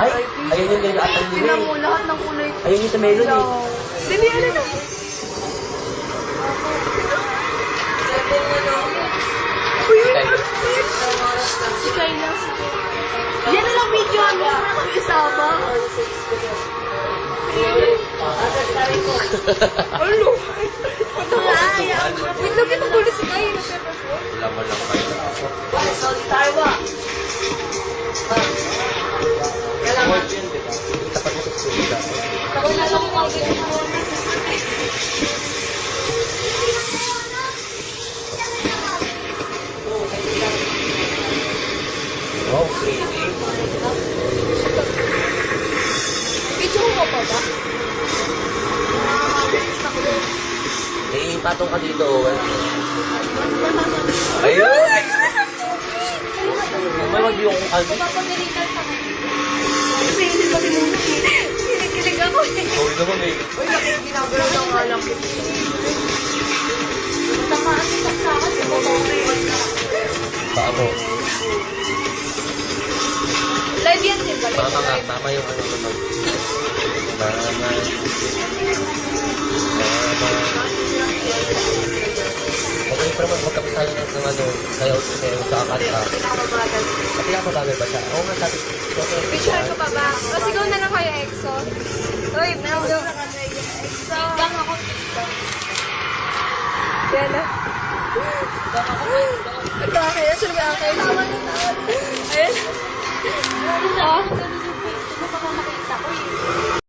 Ay, ayun yung nag-aatang nila Tingnan eh. mo lahat ng kulay. Ayun yung sa melon eh. Dili, ano na? Uy, si Kayla. Yan na lang video. Ano na kami isama? Ano? Ito nga. Wait, look ito kulit si Kayla. Laman lang kayo. Award yun, di ba? Tapat mo sa school ka. Wow, pretty. Video mo pa ba? Eh, patong ka dito, Owen. Ayun! May mag-view kung kalbi. Papagalitan ka. Kasi hindi pa si Muna eh. Kinikilig ako eh. Sorry naman eh. Uy, ginagalaw ng alam ko. Tamaan sa saksakan si Bobo. Paano? Live yan, di ba? Tama nga, tama yung ano naman. Tama. Okay pa naman magkapitalo ng ano, sayaw sa kanta. Pinakabagal. At pinakabagal ba siya? Oo nga, sabi. Picture ko pa ba? O, sigaw na lang kayo, EXO. Uy, video. EXO. Tiggang ako. Yan na. Kaya, sino ba akin? Ayun. Oh.